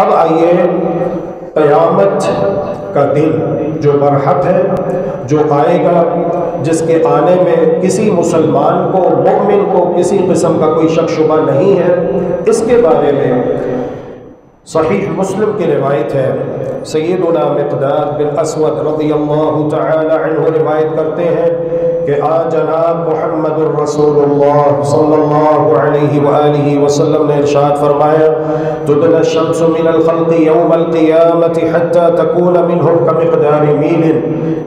اب آئیے قیامت کا دن جو برحق ہے، جو آئے گا، جس کے آنے میں کسی مسلمان کو، مومن کو کسی قسم کا کوئی شک شبہ نہیں ہے، اس کے بارے میں صحیح مسلم کی روایت ہے۔ سیدنا مقداد بن اسود رضی اللہ تعالی عنہ روایت کرتے ہیں کہ آج جناب محمد الرسول اللہ صلی اللہ علیہ وآلہ وسلم نے ارشاد فرمایا: تدنى الشمس من الخلق يوم القيامة حتى تكون منهم كمقدار میل۔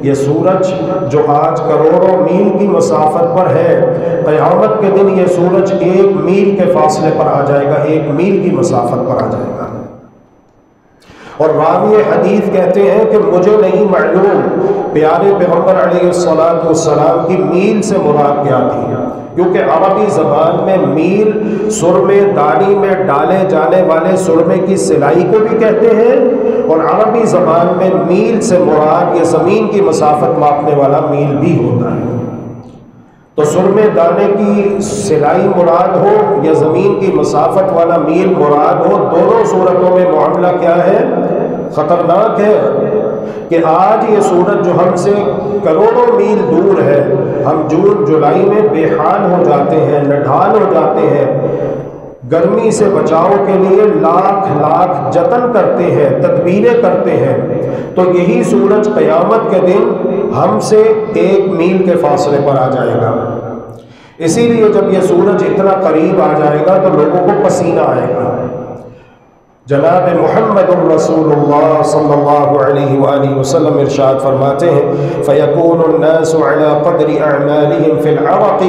یہ سورج جو آج کروڑوں میل کی مسافت پر ہے، قیامت کے دن یہ سورج 1 میل کے فاصلے پر آ جائے گا، 1 میل کی مسافت پر آ جائے گا۔ اور راوی حدیث کہتے ہیں کہ مجھے نہیں معلوم پیارے پیغمبر علیہ السلام کی میل سے مراد کیا تھی، کیونکہ عربی زبان میں میل سرمے دانی میں ڈالے جانے والے سرمے کی سلائی کو بھی کہتے ہیں، اور عربی زبان میں میل سے مراد یہ زمین کی مسافت ماپنے والا میل بھی ہوتا ہے۔ تو سرمے دانے کی سلائی مراد ہو یا زمین کی مسافت والا میل مراد ہو، دونوں صورتوں میں معاملہ کیا ہے؟ خطرناک ہے کہ آج یہ سورج جو ہم سے کروڑوں میل دور ہے، ہم جون جولائی میں بے حال ہو جاتے ہیں، نڈھال ہو جاتے ہیں، گرمی سے بچاؤ کے لیے لاکھ جتن کرتے ہیں، تدبیریں کرتے ہیں، تو یہی سورج قیامت کے دن ہم سے 1 میل کے فاصلے پر آ جائے گا۔ اسی لیے جب یہ سورج اتنا قریب آ جائے گا تو لوگوں کو پسینہ آئے گا۔ جناب محمد الرسول اللہ صلی اللہ علیہ وآلہ وسلم ارشاد فرماتے ہیں: فَيَكُونُ النَّاسُ عَلَى قَدْرِ أَعْمَالِهِمْ فِي الْعَرَقِ،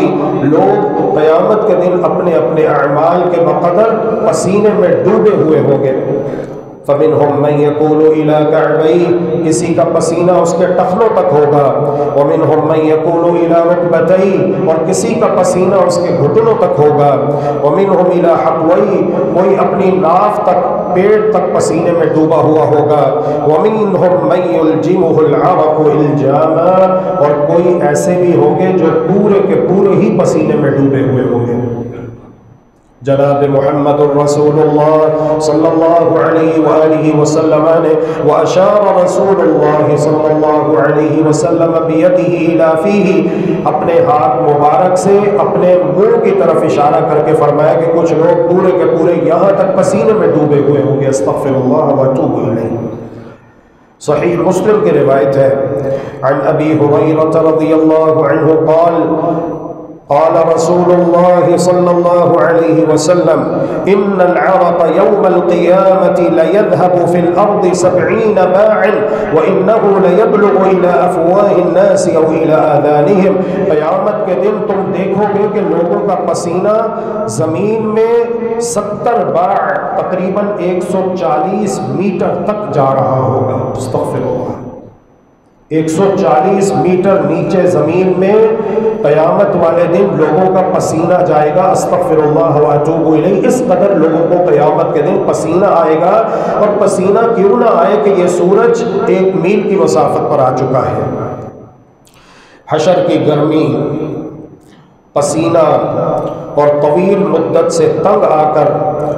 لوگ قیامت کے دن اپنے اپنے اعمال کے بقدر پسینے میں ڈوبے ہوئے ہوں گے۔ فَمِنْهُمْ مَنْ يَكُونُ إِلَى كَعْبَيْهِ، کسی کا پسینہ اس کے ٹخنوں تک ہوگا، وَمِنْهُمْ مَنْ يَكُونُ إِلَى رُكْبَتَيْهِ، اور کسی کا پسینہ اس کے گھٹنوں تک ہوگا، وَمِنْهُمْ إِلَى حَقْوَيْهِ، کوئی اپنی ناف تک، پیٹ تک پسینے میں ڈوبا ہوا ہوگا، وَمِنْهُمْ مَنْ يُلْجِمُهُ الْعَرَقُ إِلْجَامًا، اور کوئی ایسے بھی ہوں گے جو پورے کے پورے ہی پسینے میں ڈوبے ہوئے ہوں گے۔ جناب محمد الرسول اللہ صلی اللہ علیہ وآلہ وسلم نے وَأَشَارَ رسول اللہ صلی اللہ علیہ وسلم بِيَدِهِ إِلَى فِيهِ، اپنے ہاتھ مبارک سے اپنے منہ کی طرف اشارہ کر کے فرمایا کہ کچھ لوگ پورے کے پورے یہاں تک پسینے میں ڈوبے ہوئے ہوں گے۔ استغفر اللہ واتوب الیہ۔ صحیح مسلم کی روایت ہے، عن ابی ہریرہ رضی اللہ عنہ قال رسول الله صلى الله عليه وسلم: إن العرق يوم القيامة ليذهب في الأرض 70 باعا وإنه ليبلغ إلى أفواه الناس أو إلى آذانهم، قیامت کے دن تم دیکھو گے کہ لوگوں کا پسینہ زمین میں 70 باع، تقریباً 140 میٹر تک جا رہا ہوگا۔ استغفر اللہ، 140 میٹر نیچے زمین میں قیامت والے دن لوگوں کا پسینہ جائے گا۔ استغفر اللہ واتوب الیہ، اس قدر لوگوں کو قیامت کے دن پسینہ آئے گا، اور پسینہ کیوں نہ آئے کہ یہ سورج 1 میل کی مسافت پر آ چکا ہے۔ حشر کی گرمی، پسینہ اور طویل مدت سے تنگ آ کر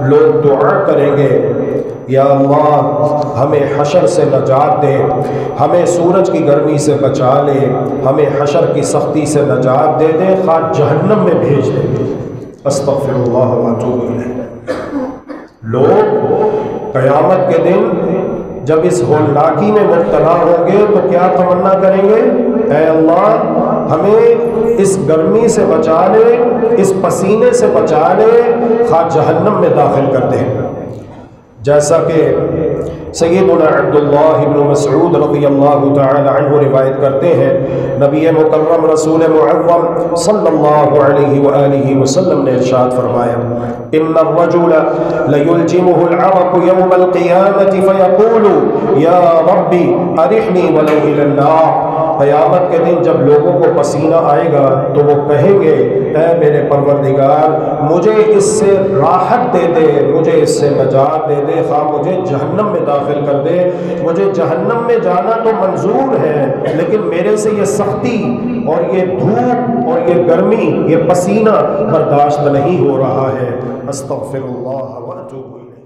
لوگ دعا کریں گے: یا اللہ ہمیں حشر سے نجات دے، ہمیں سورج کی گرمی سے بچا لے، ہمیں حشر کی سختی سے نجات دے دے، خواہ جہنم میں بھیج دے۔ استغفر اللہ واتوب الیہ۔ لوگ قیامت کے دن جب اس ہولناکی میں مبتلا ہوں گے تو کیا تمنا کریں گے؟ اے اللہ ہمیں اس گرمی سے بچا لے، اس پسینے سے بچا لے، خواہ جہنم میں داخل کر دے۔ جیسا کہ سیدنا عبداللہ بن مسعود رضی اللہ تعالی عنہ روایت کرتے ہیں، نبی مکرم رسول معظم صلی اللہ علیہ وآلہ وسلم نے ارشاد فرمایا: ان الرجل لیلجمه العرق یوم القیامة فیقول یا ربی ارحنی ولو الی النار، قیامت کے دن جب لوگوں کو پسینہ آئے گا تو وہ کہیں گے: اے میرے پروردگار مجھے اس سے راحت دے دے، مجھے اس سے نجات دے دے، خواہ مجھے جہنم میں داخل کر دے، مجھے جہنم میں جانا تو منظور ہے لیکن میرے سے یہ سختی اور یہ دھوپ اور یہ گرمی، یہ پسینہ برداشت نہیں ہو رہا ہے۔ استغفر اللہ واتوب الیہ۔